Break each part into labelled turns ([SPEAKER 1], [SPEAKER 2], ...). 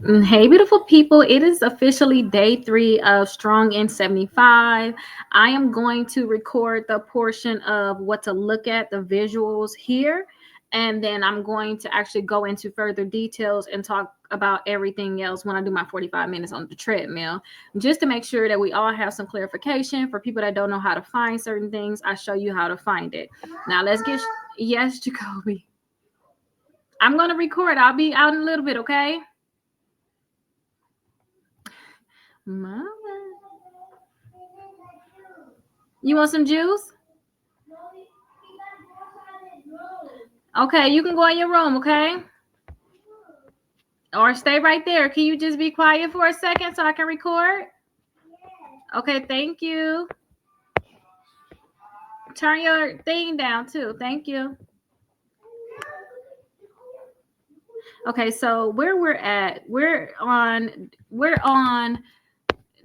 [SPEAKER 1] Hey, beautiful people. It is officially day 3 of Strong in 75. I am going to record the portion of what to look at, the visuals here, and then I'm going to actually go into further details and talk about everything else when I do my 45 minutes on the treadmill, just to make sure that we all have some clarification. For people that don't know how to find certain things, I show you how to find it. Now, let's get, yes, Jacoby. I'm going to record. I'll be out in a little bit, okay? Mama. You want some juice? Okay, you can go in your room, okay? Or stay right there. Can you just be quiet for a second so I can record? Okay, thank you. Turn your thing down too. Thank you. Okay, so where we're at, we're on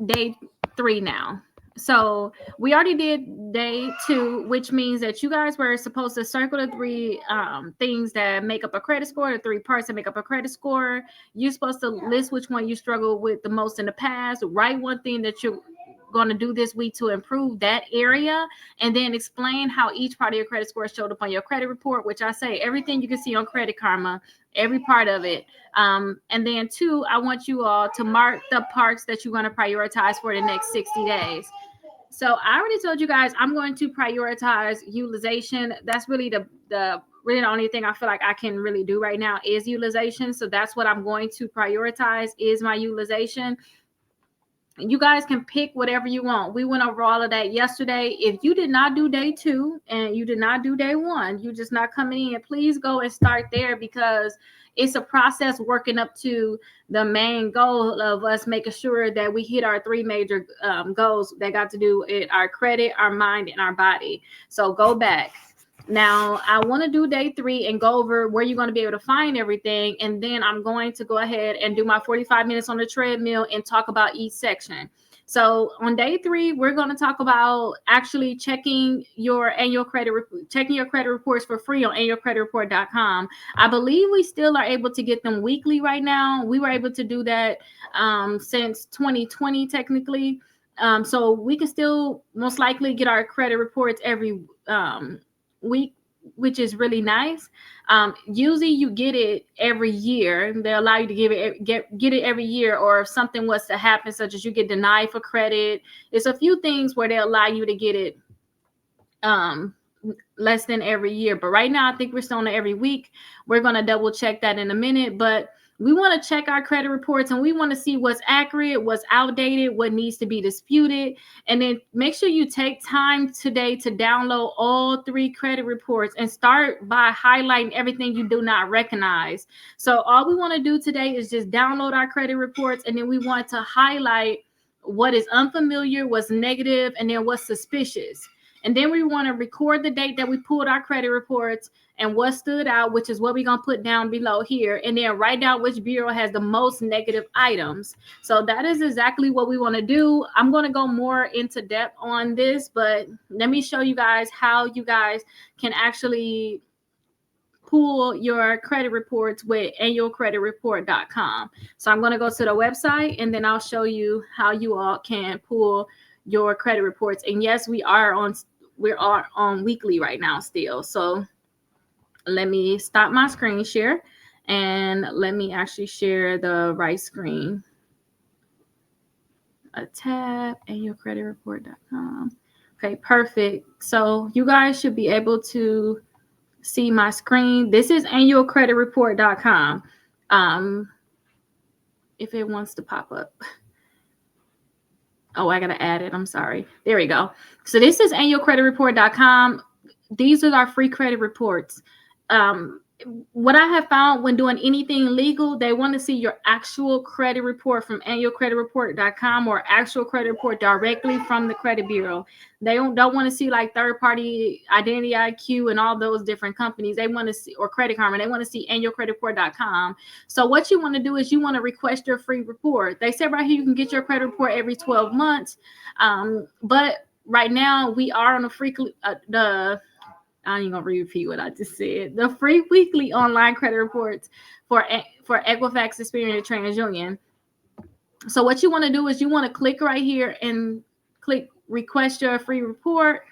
[SPEAKER 1] day 3 now. So we already did day 2, which means that you guys were supposed to circle the 3 things that make up a credit score, the 3 parts that make up a credit score. You're supposed to list which one you struggled with the most in the past, write one thing that you're going to do this week to improve that area, and then explain how each part of your credit score showed up on your credit report, which I say everything you can see on Credit Karma, every part of it. And then 2, I want you all to mark the parts that you're going to prioritize for the next 60 days. So I already told you guys I'm going to prioritize utilization. That's really the really the only thing I feel like I can really do right now is utilization. So that's what I'm going to prioritize is my utilization. You guys can pick whatever you want. We went over all of that yesterday. If you did not do day 2 and you did not do day 1, you just not coming in, please go and start there, because it's a process working up to the main goal of us making sure that we hit our 3 major goals that got to do with our credit, our mind, and our body. So go back. Now, I want to do day 3 and go over where you're going to be able to find everything. And then I'm going to go ahead and do my 45 minutes on the treadmill and talk about each section. So on day 3, we're going to talk about actually checking your credit reports for free on annualcreditreport.com. I believe we still are able to get them weekly right now. We were able to do that since 2020, technically. So we can still most likely get our credit reports every week, which is really nice. Usually you get it every year. They allow you to get it every year, or if something was to happen, such as you get denied for credit, it's a few things where they allow you to get it less than every year. But right now I think we're still on it every week. We're going to double check that in a minute, but we want to check our credit reports and we want to see what's accurate, what's outdated, what needs to be disputed. And then make sure you take time today to download all 3 credit reports and start by highlighting everything you do not recognize. So all we want to do today is just download our credit reports, and then we want to highlight what is unfamiliar, what's negative, and then what's suspicious. And then we want to record the date that we pulled our credit reports and what stood out, which is what we're going to put down below here. And then write down which bureau has the most negative items. So that is exactly what we want to do. I'm going to go more into depth on this, but let me show you guys how you guys can actually pull your credit reports with annualcreditreport.com. So I'm going to go to the website, and then I'll show you how you all can pull your credit reports. And yes, we are on weekly right now still. So let me stop my screen share and let me actually share the right screen. A tab, annualcreditreport.com. Okay, perfect. So you guys should be able to see my screen. This is annualcreditreport.com. If it wants to pop up. Oh, I got to add it. I'm sorry. There we go. So this is annualcreditreport.com. These are our free credit reports. What I have found when doing anything legal, they want to see your actual credit report from annualcreditreport.com or actual credit report directly from the credit bureau. They don't want to see like third-party Identity IQ and all those different companies. They want to see, or Credit Karma, they want to see annualcreditreport.com. So what you want to do is you want to request your free report. They say right here you can get your credit report every 12 months. But right now we are on a free I ain't gonna repeat what I just said. The free weekly online credit reports for Equifax, Experian, and TransUnion. So what you want to do is you want to click right here and click request your free report.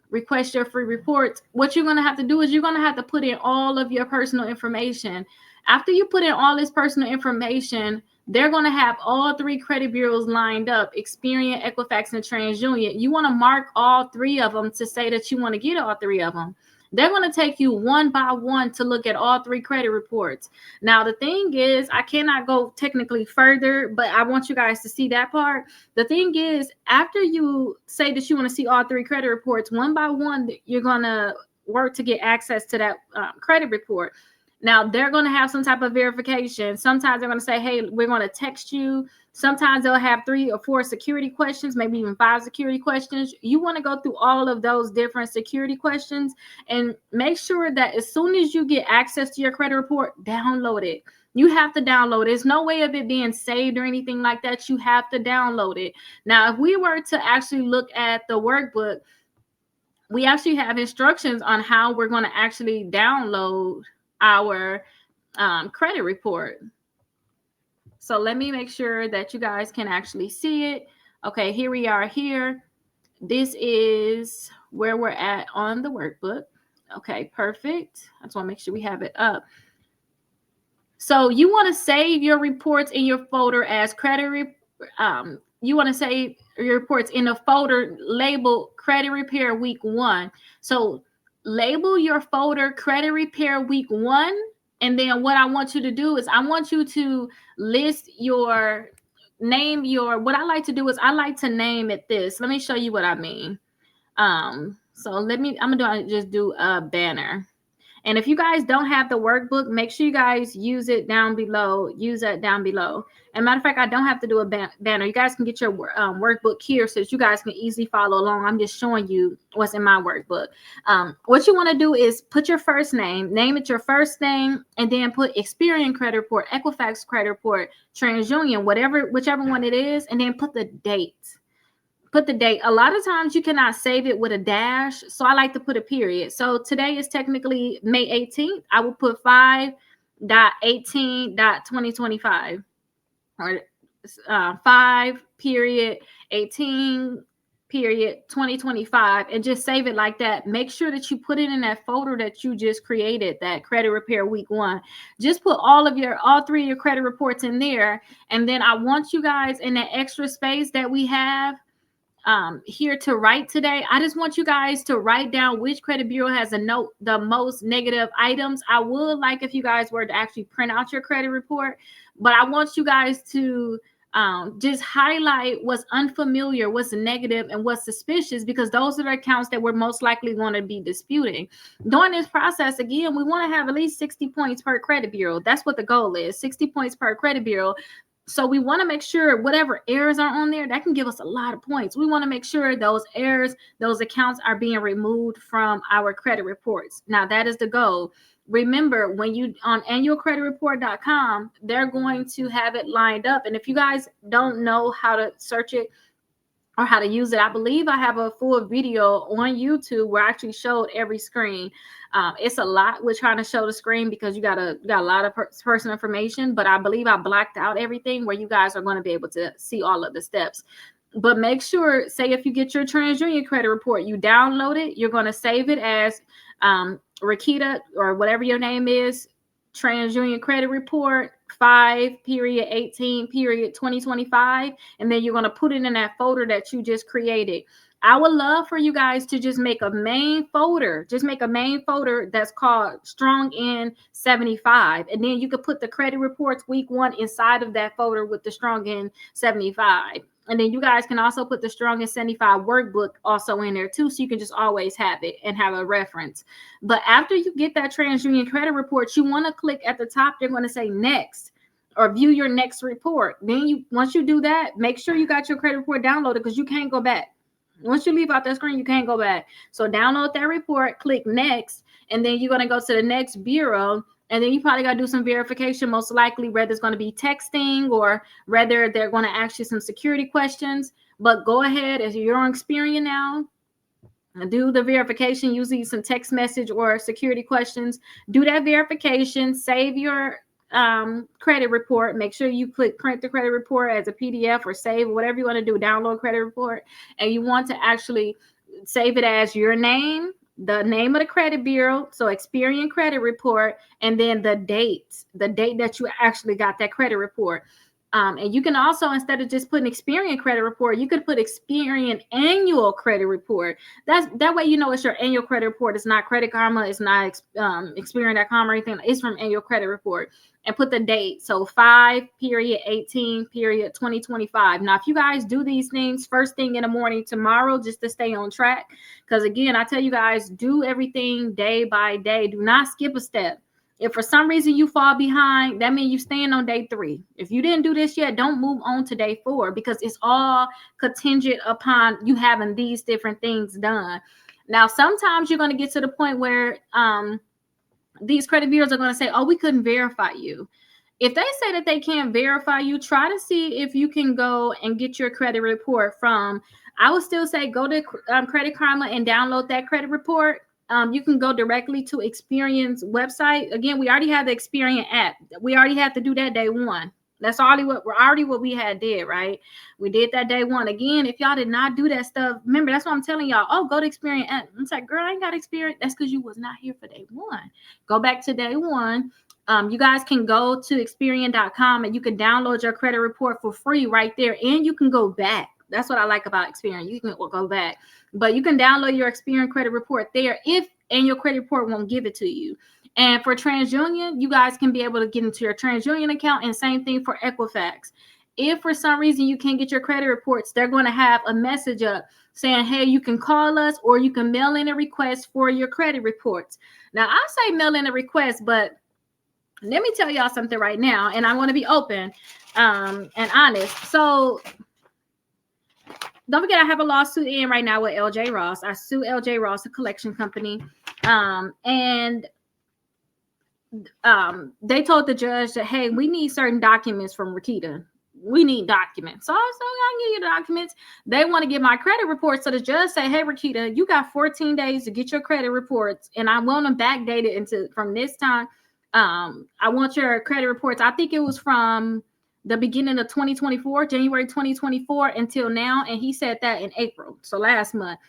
[SPEAKER 1] Request your free reports. What you're going to have to do is you're going to have to put in all of your personal information. After you put in all this personal information, they're going to have all 3 credit bureaus lined up: Experian, Equifax, and TransUnion. You want to mark all 3 of them to say that you want to get all 3 of them. They're going to take you one by one to look at all 3 credit reports. Now, the thing is, I cannot go technically further, but I want you guys to see that part. The thing is, after you say that you want to see all 3 credit reports, one by one, you're going to work to get access to that credit report. Now, they're going to have some type of verification. Sometimes they're going to say, hey, we're going to text you. Sometimes they'll have 3 or 4 security questions, maybe even 5 security questions. You want to go through all of those different security questions and make sure that as soon as you get access to your credit report, download it. You have to download it. There's no way of it being saved or anything like that. You have to download it. Now, if we were to actually look at the workbook, we actually have instructions on how we're going to actually download our credit report. So let me make sure that you guys can actually see it. Okay, here we are here. This is where we're at on the workbook. Okay, perfect. I just want to make sure we have it up. So you want to save your reports in your folder as you want to save your reports in a folder labeled Credit Repair Week 1. So label your folder Credit Repair Week 1. And then what I want you to do is I want you to list your name, what I like to do is I like to name it this. Let me show you what I mean. So I'm going to just do a banner. And if you guys don't have the workbook, make sure you guys use it down below. Use that down below. And matter of fact, I don't have to do a banner. You guys can get your workbook here so that you guys can easily follow along. I'm just showing you what's in my workbook. What you want to do is put your first name, name it your first name, and then put Experian credit report, Equifax credit report, TransUnion, whichever one it is, and then put the date. Put the date. A lot of times you cannot save it with a dash, so I like to put a period. So today is technically May 18th. I will put 5.18.2025 or 5.18.2025 and just save it like that. Make sure that you put it in that folder that you just created, that Credit Repair Week 1. Just put all 3 of your credit reports in there, and then I want you guys in that extra space that we have here to write today. I just want you guys to write down which credit bureau has the most negative items. I would like if you guys were to actually print out your credit report, but I want you guys to just highlight what's unfamiliar, what's negative, and what's suspicious, because those are the accounts that we're most likely going to be disputing. During this process, again, we want to have at least 60 points per credit bureau. That's what the goal is, 60 points per credit bureau. So we want to make sure whatever errors are on there, that can give us a lot of points. We want to make sure those errors, those accounts are being removed from our credit reports. Now, that is the goal. Remember, when you on annualcreditreport.com, they're going to have it lined up. And if you guys don't know how to search it or how to use it, I believe I have a full video on YouTube where I actually showed every screen. It's a lot with trying to show the screen because you got a lot of personal information, but I believe I blacked out everything where you guys are going to be able to see all of the steps. But make sure, say if you get your TransUnion credit report, you download it, you're going to save it as Rickita or whatever your name is, TransUnion credit report 5.18.2025, and then you're going to put it in that folder that you just created. I would love for you guys to just make a main folder. Just make a main folder that's called Strong in 75. And then you could put the credit reports week 1 inside of that folder with the Strong in 75. And then you guys can also put the Strong in 75 workbook also in there too, so you can just always have it and have a reference. But after you get that TransUnion credit report, you want to click at the top. They're going to say next or view your next report. Then once you do that, make sure you got your credit report downloaded, because you can't go back. Once you leave out that screen, you can't go back. So download that report, click next, and then you're going to go to the next bureau. And then you probably got to do some verification, most likely, whether it's going to be texting or whether they're going to ask you some security questions. But go ahead, as you're on Experian now, do the verification, usually some text message or security questions. Do that verification, save your credit report, make sure you click print the credit report as a PDF or save, whatever you want to do, download credit report. And you want to actually save it as your name, the name of the credit bureau, so Experian credit report, and then the date that you actually got that credit report. And you can also, instead of just putting Experian credit report, you could put Experian annual credit report. That way, you know, it's your annual credit report. It's not Credit Karma. It's not Experian.com or anything. It's from annual credit report. And put the date. So 5/18/2025. Now, if you guys do these things first thing in the morning tomorrow, just to stay on track, because again, I tell you guys, do everything day by day. Do not skip a step. If for some reason you fall behind, that means you stand on day 3. If you didn't do this yet, don't move on to day 4, because it's all contingent upon you having these different things done. Now, sometimes you're going to get to the point where these credit bureaus are going to say, oh, we couldn't verify you. If they say that they can't verify you, try to see if you can go and get your credit report from, I would still say go to Credit Karma and download that credit report. You can go directly to Experian's website. Again, we already have the Experian app. We already have to do that day 1. That's already what we had did, right? We did that day 1. Again, if y'all did not do that stuff, remember, that's what I'm telling y'all. Oh, go to Experian app. It's like, girl, I ain't got Experian. That's because you was not here for day 1. Go back to day 1. You guys can go to Experian.com and you can download your credit report for free right there. And you can go back. That's what I like about Experian. You can go back. But you can download your Experian credit report there if annual credit report won't give it to you. And for TransUnion, you guys can be able to get into your TransUnion account, and same thing for Equifax. If for some reason you can't get your credit reports, they're going to have a message up saying, hey, you can call us or you can mail in a request for your credit reports. Now, I say mail in a request, but let me tell y'all something right now, and I want to be open and honest. So don't forget, I have a lawsuit in right now with LJ Ross. I sue LJ Ross, a collection company. And they told the judge that, hey, we need certain documents from Rickita. We need documents. So I can give you the documents. They want to get my credit report. So the judge said, hey, Rickita, you got 14 days to get your credit reports. And I want them backdated into from this time. I want your credit reports. I think it was from the beginning of 2024, January 2024 until now. And he said that in April. So last month.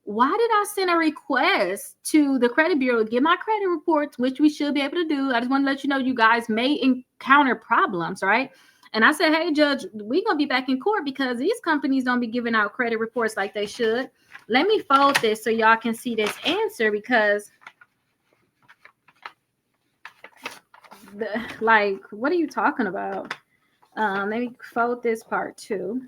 [SPEAKER 1] Why did I send a request to the credit bureau to get my credit reports, which we should be able to do? I just want to let you know you guys may encounter problems, right? And I said, hey, Judge, we're going to be back in court because these companies don't be giving out credit reports like they should. Let me fold this so y'all can see this answer, because what are you talking about? Let me fold this part too.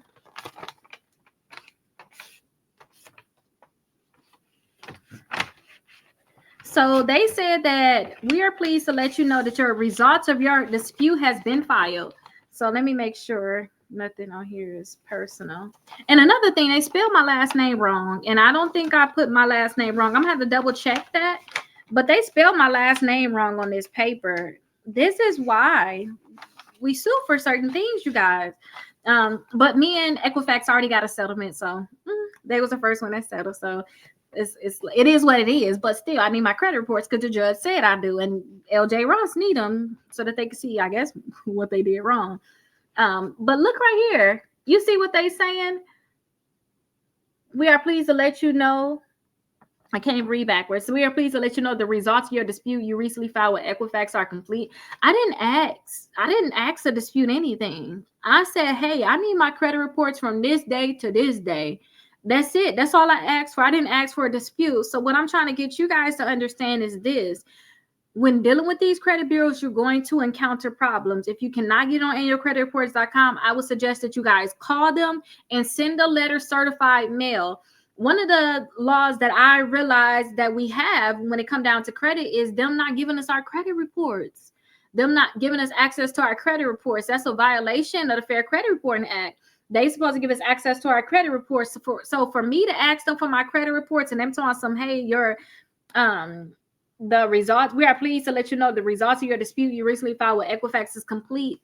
[SPEAKER 1] So they said that we are pleased to let you know that your results of your dispute has been filed. So let me make sure nothing on here is personal. And another thing, they spelled my last name wrong. And I don't think I put my last name wrong. I'm going to have to double check that. But they spelled my last name wrong on this paper. This is why we sue for certain things, you guys. But me and Equifax already got a settlement. So they was the first one that settled. So it is what it is, but still, I need my credit reports because the judge said I do, and LJ Ross need them so that they can see, I guess, what they did wrong. But look right here. You see what they saying? We are pleased to let you know. I can't read backwards. So we are pleased to let you know the results of your dispute you recently filed with Equifax are complete. I didn't ask to dispute anything. I said, hey, I need my credit reports from this day to this day. That's it. That's all I asked for. I didn't ask for a dispute. So what I'm trying to get you guys to understand is this. When dealing with these credit bureaus, you're going to encounter problems. If you cannot get on annualcreditreports.com, I would suggest that you guys call them and send a letter certified mail. One of the laws that I realized that we have when it comes down to credit is them not giving us our credit reports. Them not giving us access to our credit reports. That's a violation of the Fair Credit Reporting Act. They supposed to give us access to our credit reports. So for me to ask them for my credit reports and them telling some, hey, your the results, we are pleased to let you know the results of your dispute you recently filed with Equifax is complete.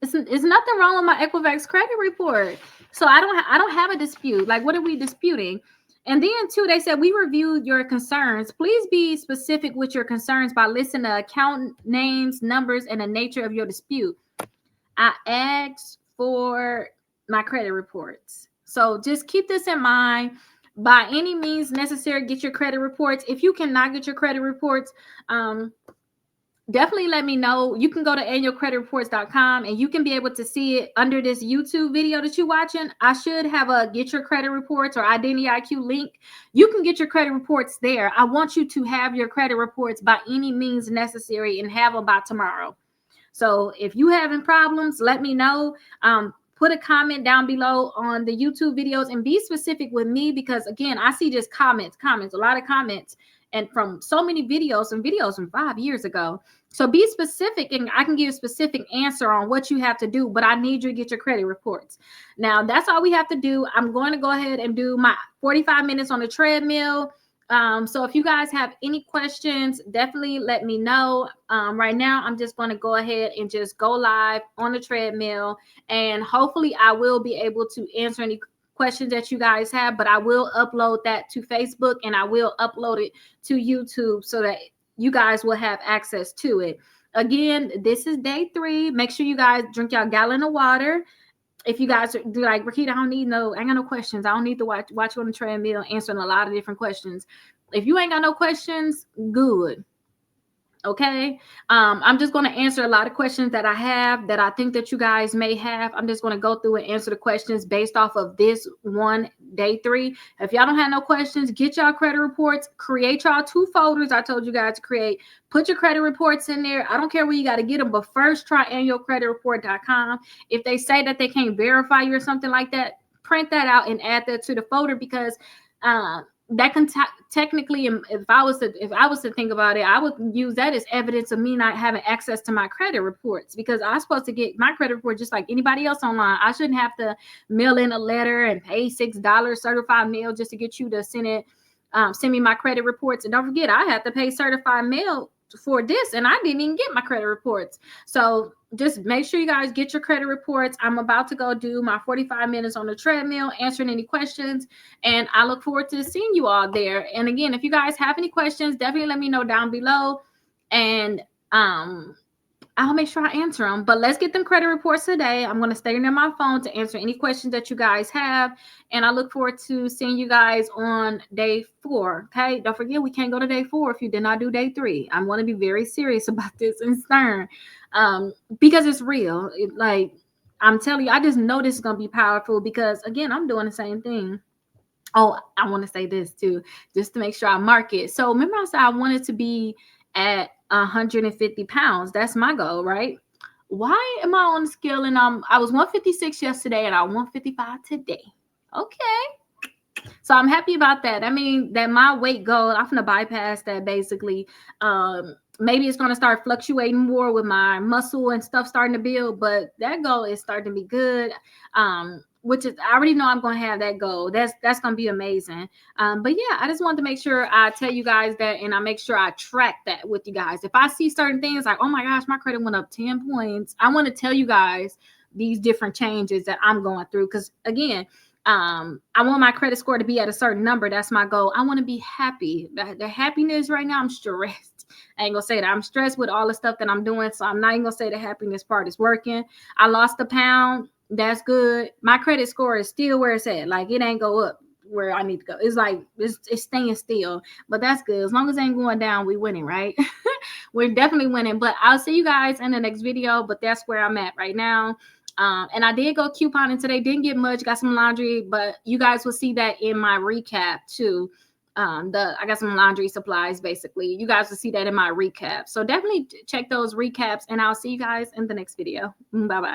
[SPEAKER 1] It's nothing wrong with my Equifax credit report. So I don't have a dispute. Like, what are we disputing? And then too, they said we reviewed your concerns. Please be specific with your concerns by listing the account names, numbers, and the nature of your dispute. I asked for my credit reports. So just keep this in mind. By any means necessary, get your credit reports. If you cannot get your credit reports, definitely let me know. You can go to annualcreditreports.com and you can be able to see it under this YouTube video that you're watching. I should have a get your credit reports or identity IQ link. You can get your credit reports there. I want you to have your credit reports by any means necessary and have them by tomorrow. So if you having problems, let me know. Put a comment down below on the YouTube videos and be specific with me, because again, I see just comments, a lot of comments, and from so many videos and videos from 5 years ago. So be specific and I can give a specific answer on what you have to do, but I need you to get your credit reports. Now, that's all we have to do. I'm going to go ahead and do my 45 minutes on the treadmill. So if you guys have any questions, definitely let me know. Right now, I'm just going to go ahead and just go live on the treadmill, and hopefully I will be able to answer any questions that you guys have, but I will upload that to Facebook and I will upload it to YouTube so that you guys will have access to it. Again, this is day 3. Make sure you guys drink your gallon of water. If you guys do like, Rickita, I ain't got no questions. I don't need to watch you on the treadmill answering a lot of different questions. If you ain't got no questions, good. Okay. I'm just going to answer a lot of questions that I have that I think that you guys may have. I'm just going to go through and answer the questions based off of this one, day 3. If y'all don't have no questions, get y'all credit reports, create y'all 2 folders I told you guys to create. Put your credit reports in there. I don't care where you got to get them, but first try annualcreditreport.com. If they say that they can't verify you or something like that, print that out and add that to the folder, because that can technically, if I was to think about it, I would use that as evidence of me not having access to my credit reports, because I'm supposed to get my credit report just like anybody else online. I shouldn't have to mail in a letter and pay $6 certified mail just to get you to send me my credit reports. And don't forget, I had to pay certified mail for this, and I didn't even get my credit reports. So just make sure you guys get your credit reports. I'm about to go do my 45 minutes on the treadmill, answering any questions, and I look forward to seeing you all there. And again, if you guys have any questions, definitely let me know down below, and I'll make sure I answer them. But let's get them credit reports today. I'm going to stay near my phone to answer any questions that you guys have. And I look forward to seeing you guys on day 4. Okay. Don't forget, we can't go to day 4 if you did not do day 3. I'm going to be very serious about this and stern, because it's real. Like, I'm telling you, I just know this is going to be powerful, because again, I'm doing the same thing. Oh, I want to say this too, just to make sure I mark it. So remember I said I wanted to be at 150 pounds. That's my goal, right? Why am I on the scale and I was 156 yesterday and I'm 155 today? Okay. So I'm happy about that. I mean, that my weight goal, I'm going to bypass that basically. Maybe it's going to start fluctuating more with my muscle and stuff starting to build, but that goal is starting to be good. Which is, I already know I'm going to have that goal. That's going to be amazing. But yeah, I just wanted to make sure I tell you guys that, and I make sure I track that with you guys. If I see certain things like, oh my gosh, my credit went up 10 points, I want to tell you guys these different changes that I'm going through. Because again, I want my credit score to be at a certain number. That's my goal. I want to be happy. The happiness right now, I'm stressed. I ain't gonna say that I'm stressed with all the stuff that I'm doing. So I'm not even gonna say the happiness part is working. I lost a pound. That's good. My credit score is still where it's at. Like, it ain't go up where I need to go. It's like it's staying still, but that's good. As long as it ain't going down, we winning, right? We're definitely winning. But I'll see you guys in the next video. But that's where I'm at right now. And I did go couponing today. Didn't get much. Got some laundry, but you guys will see that in my recap too. I got some laundry supplies. Basically, you guys will see that in my recap. So definitely check those recaps, and I'll see you guys in the next video. Bye bye.